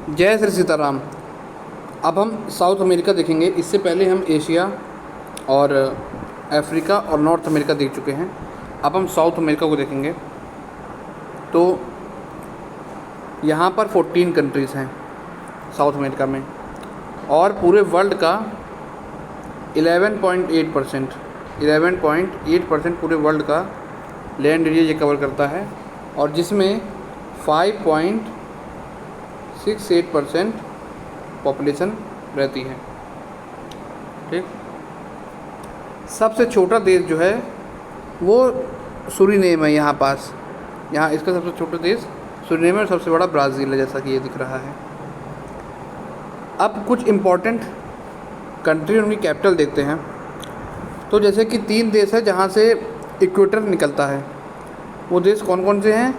जय श्री सीताराम। अब हम साउथ अमेरिका देखेंगे। इससे पहले हम एशिया और अफ्रीका और नॉर्थ अमेरिका देख चुके हैं। अब हम साउथ अमेरिका को देखेंगे। तो यहाँ पर 14 कंट्रीज़ हैं साउथ अमेरिका में, और पूरे वर्ल्ड का 11.8% पूरे वर्ल्ड का लैंड एरिया ये कवर करता है, और जिसमें 5.68% पॉपुलेशन रहती है। ठीक, सबसे छोटा देश जो है वो सूरीनेम है। यहाँ पास इसका सबसे छोटा देश सूरीनेम है, और सबसे बड़ा ब्राज़ील है, जैसा कि ये दिख रहा है। अब कुछ इम्पोर्टेंट कंट्री और उनकी कैपिटल देखते हैं। तो जैसे कि 3 देश है जहाँ से इक्वेटर निकलता है। वो देश कौन कौन से हैं?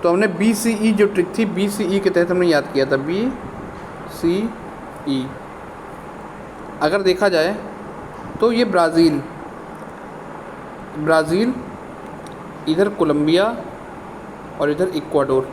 तो हमने BCE जो ट्रिक थी, BCE के तहत हमने याद किया था, BCE। अगर देखा जाए तो ये ब्राज़ील, इधर कोलंबिया और इधर इक्वाडोर।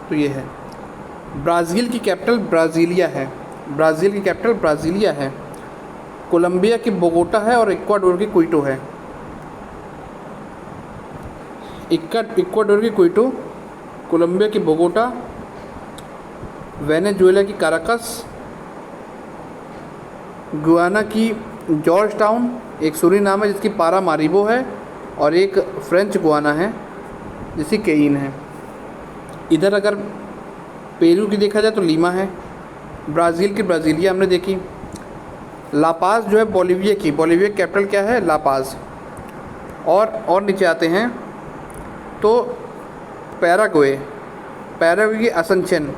तो ये है ब्राज़ील की कैपिटल ब्राज़ीलिया है। कोलंबिया की बोगोटा है, और इक्वाडोर की क्विटो है। इक्वाडोर की क्विटो, कोलंबिया की बोगोटा, वेनेजुएला की काराकस, गुयाना की जॉर्ज टाउन, एक सूरीनाम है जिसकी पारामारिबो है, और एक फ्रेंच गुयाना है जिसकी केइन है। इधर अगर पेरू की देखा जाए तो लीमा है। ब्राज़ील की ब्राज़ीलिया हमने देखी। लापाज जो है बोलिविया की कैपिटल क्या है? लापाज। और नीचे आते हैं तो पैराग्वे की असनसियन।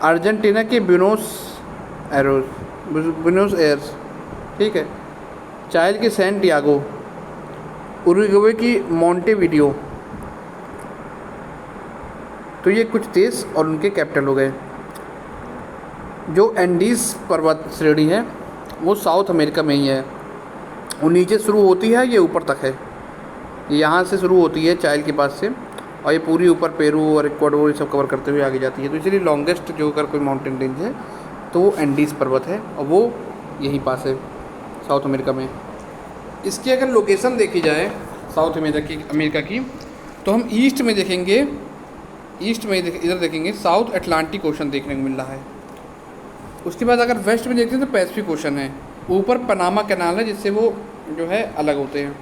अर्जेंटीना की ब्यूनोस एयर्स। ठीक है। चाइल की सैंटियागो। उरुग्वे की मोंटेविडियो। तो ये कुछ देश और उनके कैपिटल हो गए। जो एंडीज़ पर्वत श्रेणी है वो साउथ अमेरिका में ही है। वो नीचे शुरू होती है, ये ऊपर तक है। यहाँ से शुरू होती है चाइल के पास से, और ये पूरी ऊपर पेरू और इक्वाडोर ये सब कवर करते हुए आगे जाती है। तो इसलिए लॉन्गेस्ट जो अगर कोई माउंटेन रेंज है तो वो एंडीज़ पर्वत है, और वो यहीं पास है साउथ अमेरिका में। इसकी अगर लोकेशन देखी जाए साउथ अमेरिका की, तो हम ईस्ट में देखेंगे। इधर देखेंगे साउथ अटलांटिक ओशन देखने को मिल रहा है। उसके बाद अगर वेस्ट में देखते हैं तो पैसिफिक ओशन है। ऊपर पनामा कैनाल है, जिससे वो जो है अलग होते हैं,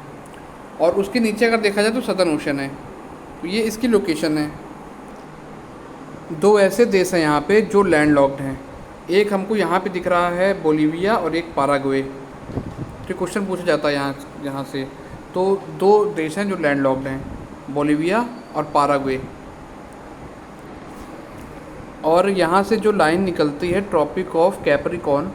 और उसके नीचे अगर देखा जाए तो सदर्न ओशन है। तो ये इसकी लोकेशन है। 2 ऐसे देश हैं यहाँ पे जो लैंडलॉक्ड हैं। एक हमको यहाँ पे दिख रहा है बोलिविया, और एक पैराग्वे। तो क्वेश्चन पूछा जाता है यहाँ से। तो 2 देश हैं जो लैंडलॉक्ड हैं, बोलिविया और पैराग्वे। और यहाँ से जो लाइन निकलती है ट्रॉपिक ऑफ कैप्रिकॉर्न,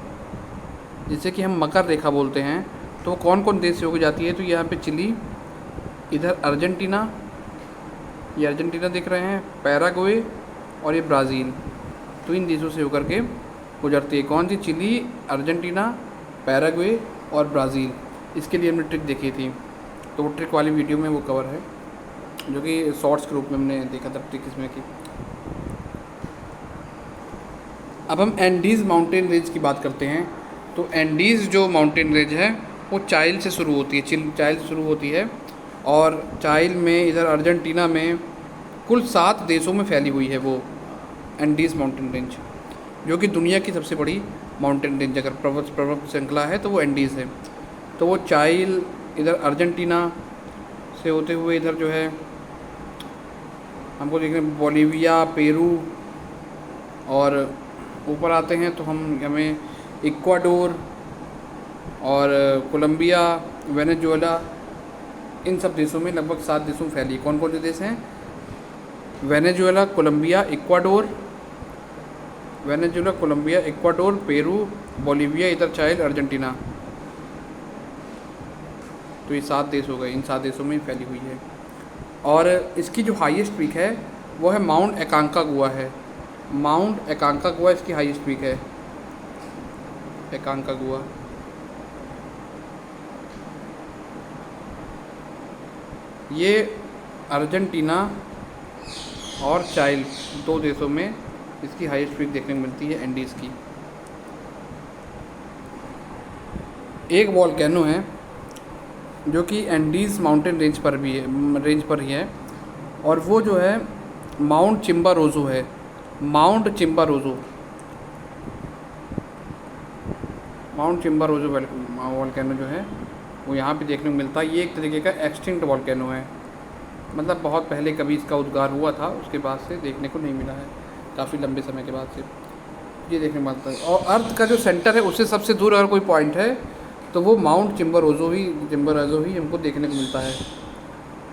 जिसे कि हम मकर रेखा बोलते हैं, तो कौन कौन देश से होकर जाती है? तो यहाँ पे चिली, इधर अर्जेंटीना, ये अर्जेंटीना दिख रहे हैं, पैराग्वे, और ये ब्राज़ील। तो इन देशों से होकर के गुजरती है। कौन सी? चिली, अर्जेंटीना, पैराग्वे और ब्राज़ील। इसके लिए हमने ट्रिक देखी थी, तो वो ट्रिक वाली वीडियो में वो कवर है, जो कि शॉर्ट्स के रूप में हमने देखा था ट्रिक इसमें की। अब हम एंडीज़ माउंटेन रेंज की बात करते हैं। तो एंडीज़ जो माउंटेन रेंज है वो चाइल से शुरू होती है, चाइल से शुरू होती है, और चाइल में इधर अर्जेंटीना में कुल 7 देशों में फैली हुई है वो एंडीज़ माउंटेन रेंज, जो कि दुनिया की सबसे बड़ी माउंटेन रेंज अगर पर्वत श्रृंखला है तो वो एंडीज़ है। तो वो चाइल इधर अर्जेंटीना से होते हुए इधर जो है हमको देखने बोलिविया, पेरू, और ऊपर आते हैं तो हमें इक्वाडोर और कोलंबिया, वेनेजुएला, इन सब देशों में लगभग 7 देशों में फैली। कौन कौन से देश हैं? Venezuela, Colombia, Ecuador, Peru, Bolivia, इधर चाइल, अर्जेंटीना। तो ये 7 देश हो गए। इन 7 देशों में फैली हुई है। और इसकी जो हाईएस्ट पीक है वो है माउंट एकांकागुआ है। माउंट एकांकागुआ इसकी हाईएस्ट पीक है, एकांकागुआ। ये अर्जेंटीना और चाइल, दो देशों में इसकी हाईएस्ट पीक देखने को मिलती है एंडीज़ की। एक वॉल्केनो है जो कि एंडीज़ माउंटेन रेंज पर भी है, रेंज पर ही है, और वो जो है माउंट चिम्बारोजो है। माउंट चिम्बारोजो, माउंट चिम्बारोजो वॉल्केनो जो है वो यहाँ पे देखने को मिलता है। ये एक तरीके का एक्सटिंक्ट वॉल्केनो है, मतलब बहुत पहले कभी इसका उद्गार हुआ था, उसके बाद से देखने को नहीं मिला है, काफ़ी लंबे समय के बाद से ये देखने को मिलता है। और अर्थ का जो सेंटर है उससे सबसे दूर अगर कोई पॉइंट है तो वो माउंट चिम्बारोजो ही हमको देखने को मिलता है।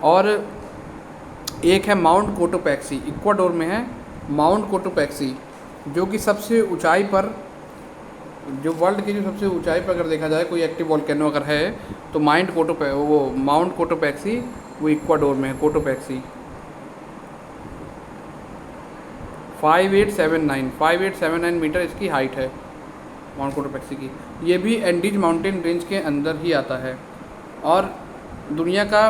और एक है माउंट कोटोपैक्सी, इक्वाडोर में है माउंट कोटोपैक्सी, जो कि सबसे ऊंचाई पर, जो वर्ल्ड की जो सबसे ऊंचाई पर अगर देखा जाए कोई एक्टिव वॉल्केनो अगर है तो माउंट कोटोपैक्सी वो इक्वाडोर में है। कोटोपैक्सी 5879 मीटर इसकी हाइट है माउंट कोटोपैक्सी की। ये भी एंडीज माउंटेन रेंज के अंदर ही आता है। और दुनिया का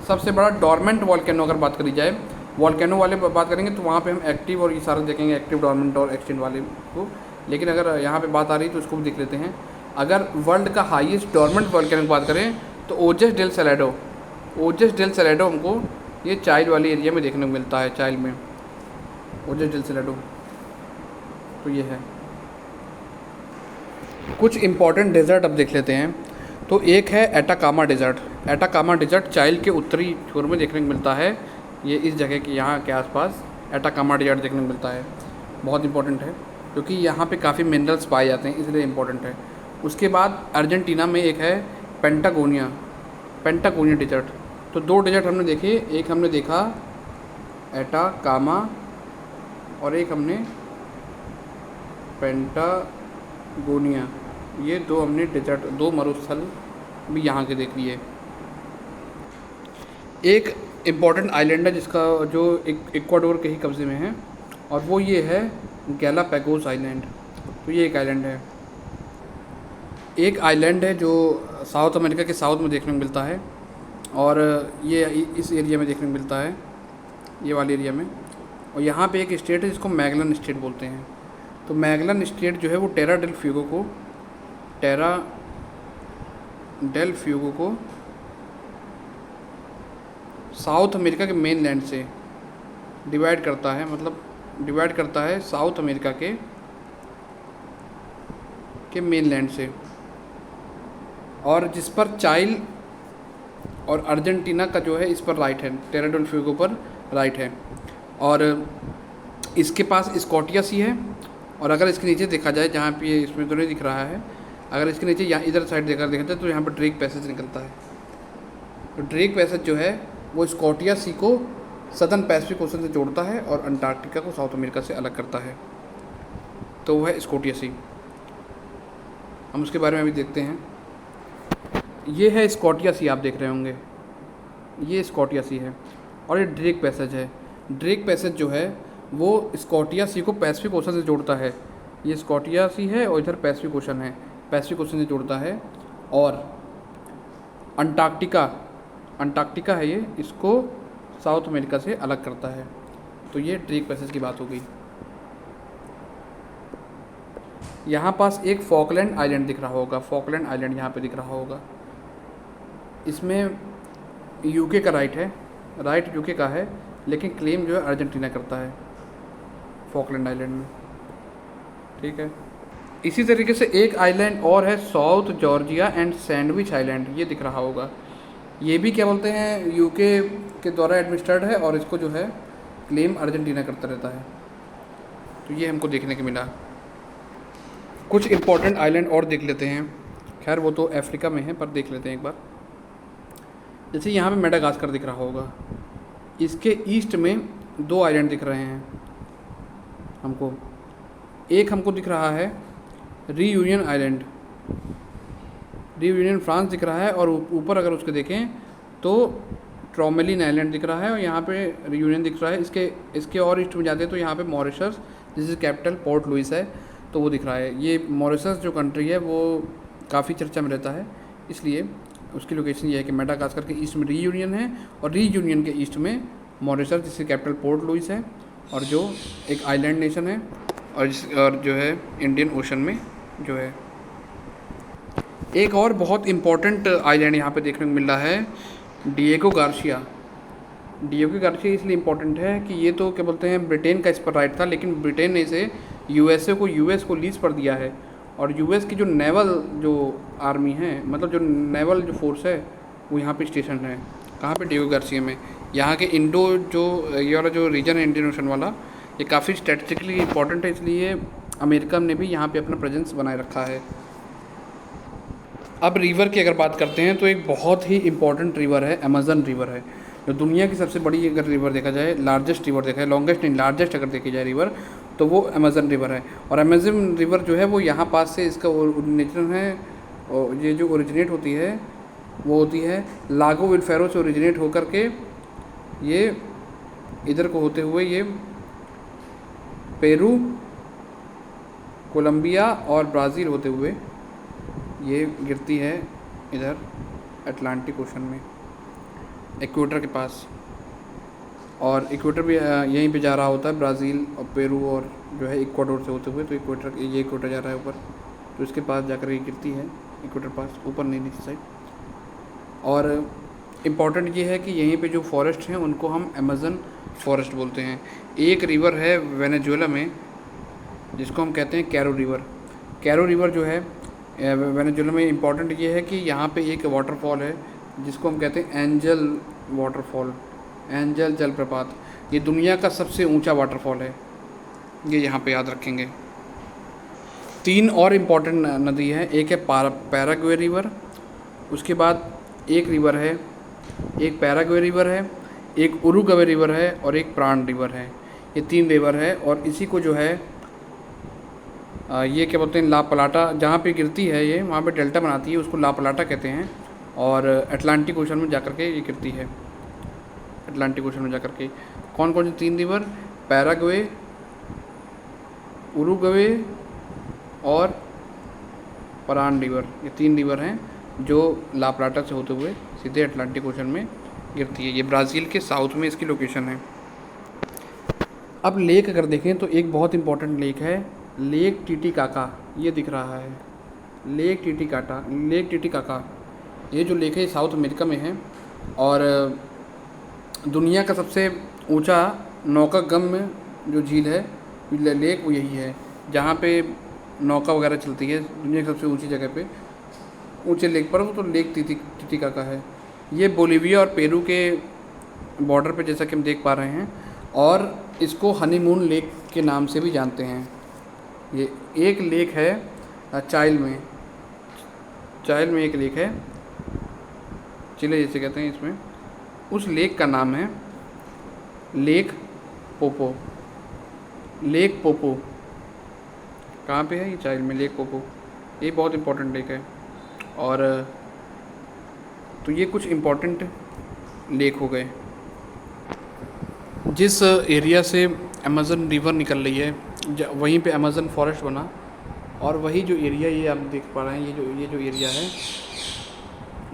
सबसे बड़ा डॉर्मेंट वॉल्केनो अगर बात करी जाए, वॉल्केनो वाले बात करेंगे तो वहाँ पे हम एक्टिव और ये सारे देखेंगे, एक्टिव, डॉर्मेंट और एक्सटिंक्ट वाले को। लेकिन अगर यहाँ पे बात आ रही है तो उसको भी देख लेते हैं। अगर वर्ल्ड का हाईएस्ट डॉर्मेंट वॉल्केनो की बात करें तो ओजस डेल सैलाडो हमको ये चाइल वाली एरिया में देखने को मिलता है। चाइल में ओजस डेल सैलाडो, तो ये है। कुछ इम्पॉर्टेंट डेजर्ट अब देख लेते हैं। तो एक है एटाकामा डेजर्ट। एटाकामा डेजर्ट चाइल के उत्तरी छोर में देखने को मिलता है। ये इस जगह के यहाँ के आसपास एटाकामा डेजर्ट देखने को मिलता है। बहुत इंपॉर्टेंट है क्योंकि यहाँ पे काफ़ी मिनरल्स पाए जाते हैं, इसलिए इम्पोर्टेंट है। उसके बाद अर्जेंटीना में एक है पेंटागोनिया डेजर्ट। तो दो डेजर्ट हमने देखे, एक हमने देखा एटाकामा और एक हमने पेंटागोनिया। ये दो हमने डेजर्ट, दो मरुस्थल भी यहाँ के देख लिए। एक इम्पॉर्टेंट आइलैंड है जिसका जो इक्वाडोर के ही कब्ज़े में है, और वो ये है गैलापैगोस आइलैंड। तो ये एक आइलैंड है। एक आइलैंड है जो साउथ अमेरिका के साउथ में देखने को मिलता है, और ये इस एरिया में देखने को मिलता है, ये वाले एरिया में। और यहाँ पे एक स्टेट है जिसको मैगलन स्टेट बोलते हैं। तो मैगलन स्टेट जो है वो टेरा डेल फ्यूगो को साउथ अमेरिका के मेन लैंड से डिवाइड करता है, मतलब डिवाइड करता है साउथ अमेरिका के मेन लैंड से, और जिस पर चाइल और अर्जेंटीना का जो है इस पर राइट है, टेरा डेल फ्यूगो पर राइट है। और इसके पास स्कॉटिया सी है। और अगर इसके नीचे देखा जाए, जहाँ पे इसमें तो नहीं दिख रहा है, अगर इसके नीचे यहाँ इधर साइड देखा जाए तो यहाँ पर ड्रेक पैसेज निकलता है। तो ड्रेक पैसेज जो है वो स्कॉटिया सी को सदर्न पैसिफिक ओशन से जोड़ता है और अंटार्कटिका को साउथ अमेरिका से अलग करता है। तो वो है स्कॉटिया सी। हम उसके बारे में अभी देखते हैं। ये है स्कॉटिया सी, आप देख रहे होंगे, ये स्कॉटिया सी है। और ये ड्रेक पैसेज है। ड्रेक पैसेज जो है वो स्कॉटिया सी को पैसिफिक ओशन से जोड़ता है। ये स्कॉटिया सी है और इधर पैसिफिक ओशन है, पैसिफिक ओशन से जोड़ता है। और अंटार्कटिका है ये, इसको साउथ अमेरिका से अलग करता है। तो ये ड्रेक पैसेज की बात हो गई। यहाँ पास एक फॉकलैंड आइलैंड दिख रहा होगा, फॉकलैंड आइलैंड यहाँ पे दिख रहा होगा। इसमें यूके का राइट है, राइट यूके का है, लेकिन क्लेम जो है अर्जेंटीना करता है फॉकलैंड आइलैंड में। ठीक है। इसी तरीके से एक आइलैंड और है south Georgia and sandwich island, ये दिख रहा होगा। ये भी क्या बोलते हैं, यूके के द्वारा एडमिनिस्ट्रेड है, और इसको जो है क्लेम अर्जेंटीना करता रहता है। तो ये हमको देखने को मिला। कुछ इम्पोर्टेंट आइलैंड और देख लेते हैं। खैर वो तो अफ्रीका में है, पर देख लेते हैं एक बार। जैसे यहाँ पे मेडागास्कर दिख रहा होगा, इसके ईस्ट में दो आइलैंड दिख रहे हैं हमको। एक हमको दिख रहा है रीयूनियन आइलैंड, रीयूनियन फ्रांस दिख रहा है, और ऊपर अगर उसके देखें तो ट्रोमेलिन आइलैंड दिख रहा है, और यहाँ पे रीयूनियन दिख रहा है। इसके और ईस्ट में जाते हैं तो यहाँ पे मॉरिशस, जिसकी कैपिटल पोर्ट लुइस है, तो वो दिख रहा है। ये मॉरिशस जो कंट्री है वो काफ़ी चर्चा में रहता है, इसलिए उसकी लोकेशन ये है कि मेडागास्कर के ईस्ट में रीयूनियन है और रीयूनियन के ईस्ट में मॉरिशस जिसकी कैपिटल पोर्ट लुइस है, और जो एक आइलैंड नेशन है, और जो है इंडियन ओशन में जो है। एक और बहुत इम्पोर्टेंट आइलैंड यहाँ पे देखने को मिल रहा है, डिएगो गार्सिया। डिएगो गार्सिया इसलिए इम्पोर्टेंट है कि ये तो क्या बोलते हैं, ब्रिटेन का इस पर राइट था, लेकिन ब्रिटेन ने इसे यूएस को लीज पर दिया है। और यूएस की जो नेवल जो आर्मी है, मतलब जो नेवल जो फोर्स है, वो यहाँ पे स्टेशन है। कहाँ पे? डिएगो गार्सिया में। यहाँ के इंडो जो ये वाला जो रीजन है इंडियन ओशन वाला, ये काफ़ी स्ट्रेटेजिकली इम्पोर्टेंट है, इसलिए अमेरिका ने भी यहाँ पे अपना प्रेजेंस बनाए रखा है। अब रिवर की अगर बात करते हैं तो एक बहुत ही इम्पोर्टेंट रिवर है, अमेज़न रिवर है, जो दुनिया की सबसे बड़ी अगर रिवर देखा जाए, लार्जेस्ट रिवर देखा जाए, लॉन्गेस्ट नहीं लार्जेस्ट अगर देखी जाए रिवर, तो वो अमेज़न रिवर है। और अमेज़न रिवर जो है वो यहाँ पास से इसका ओरिजिनेशन है, और ये जो ओरिजिनेट होती है वो होती है लागो विल्फेरो से ओरिजिनेट होकर के ये इधर को होते हुए ये पेरू, कोलंबिया और ब्राज़ील होते हुए ये गिरती है इधर अटलांटिक ओशन में, इक्वेटर के पास। और इक्वेटर भी यहीं पे जा रहा होता है, ब्राज़ील और पेरू और जो है इक्वाडोर से होते हुए, तो इक्वेटर ये इक्वेटर जा रहा है ऊपर, तो इसके पास जाकर ये गिरती है, इक्वेटर पास, ऊपर नहीं नीचे साइड। और इम्पॉर्टेंट ये है कि यहीं पे जो फॉरेस्ट हैं उनको हम अमेज़न फॉरेस्ट बोलते हैं। एक रिवर है वेनेजुएला में जिसको हम कहते हैं कैरो रिवर। कैरो रिवर जो है वेनेजुएला में इम्पॉर्टेंट ये है कि यहाँ पे एक वाटरफॉल है जिसको हम कहते हैं एंजल वाटरफॉल, एंजल जलप्रपात। ये दुनिया का सबसे ऊंचा वाटरफॉल है, ये यहाँ पे याद रखेंगे। 3 और इम्पॉर्टेंट नदी है, एक है पैराग्वे रिवर, उसके बाद एक रिवर है, एक पैराग्वे रिवर है, एक उरुग्वे रिवर है और एक प्राण रिवर है। ये 3 रिवर है, और इसी को जो है ये क्या बोलते हैं, ला पलाटा, जहाँ पे गिरती है ये वहाँ पे डेल्टा बनाती है, उसको ला पलाटा कहते हैं। और अटलांटिक ओशन में जाकर के ये गिरती है, अटलांटिक ओशन में जाकर के। कौन कौन से 3 रिवर? पैराग्वे, उरुग्वे और परान रिवर, ये 3 रिवर हैं जो ला प्लाटा से होते हुए सीधे अटलांटिक ओशन में गिरती है। ये ब्राज़ील के साउथ में इसकी लोकेशन है। अब लेक अगर देखें तो एक बहुत इंपॉर्टेंट लेक है, लेक टिटिकाका, ये दिख रहा है, लेक टिटिकाका। ये जो लेक है साउथ अमेरिका में है, और दुनिया का सबसे ऊंचा नौकागम्य जो झील है लेक वो यही है, जहाँ पे नौका वगैरह चलती है दुनिया की सबसे ऊंची जगह पे, ऊंचे लेक पर, वो तो लेक टिटिकाका है। ये बोलीविया और पेरू के बॉर्डर पे जैसा कि हम देख पा रहे हैं, और इसको हनीमून लेक के नाम से भी जानते हैं। ये एक लेक है चाइल में एक लेक है, चिले जैसे कहते हैं इसमें, उस लेक का नाम है लेक पोपो। लेक पोपो कहाँ पे है? ये चाइल में, लेक पोपो, ये बहुत इम्पोर्टेंट लेक है। और तो ये कुछ इम्पोर्टेंट लेक हो गए। जिस एरिया से अमेज़न रिवर निकल रही है वहीं पे अमेज़न फॉरेस्ट बना, और वही जो एरिया ये आप देख पा रहे हैं, ये जो एरिया है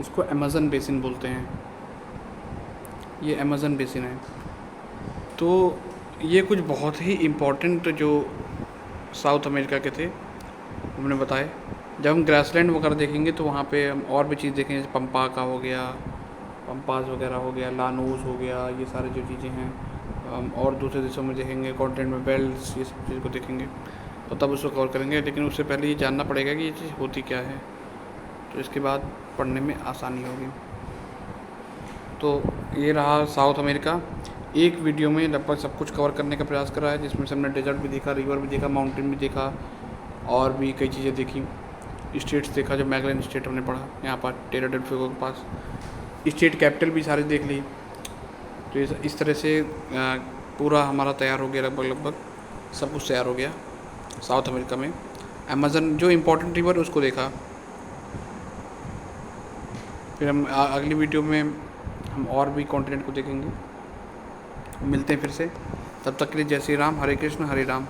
इसको अमेज़न बेसिन बोलते हैं, ये अमेज़न बेसिन है। तो ये कुछ बहुत ही इम्पोर्टेंट जो साउथ अमेरिका के थे हमने बताए। जब हम ग्रासलैंड वगैरह देखेंगे तो वहाँ पे हम और भी चीज़ देखेंगे, जैसे पंपाका हो गया, पंपास वगैरह हो गया, लानूस हो गया, ये सारी जो चीज़ें हैं हम और दूसरे देशों में देखेंगे, कॉन्टिनेंट में बेल्ट्स, ये सब चीज़ को देखेंगे, तो तब उसको कवर करेंगे। लेकिन उससे पहले ये जानना पड़ेगा कि ये चीज़ होती क्या है, तो इसके बाद पढ़ने में आसानी होगी। तो ये रहा साउथ अमेरिका। एक वीडियो में लगभग सब कुछ कवर करने का प्रयास करा है, जिसमें से हमने डेजर्ट भी देखा, रिवर भी देखा, माउंटेन भी देखा, और भी कई चीज़ें देखी, स्टेट्स देखा, जो मैगलन स्टेट हमने पढ़ा यहाँ पर टेरा डेल फ्यूगो के पास, स्टेट कैपिटल भी सारी देख ली। तो इस तरह से पूरा हमारा तैयार हो गया, लगभग सब कुछ तैयार हो गया साउथ अमेरिका में। अमेज़न जो इम्पोर्टेंट रिवर उसको देखा। फिर हम अगली वीडियो में हम और भी कॉन्टिनेंट को देखेंगे। मिलते हैं फिर से, तब तक के लिए जय श्री राम, हरे कृष्ण हरे राम।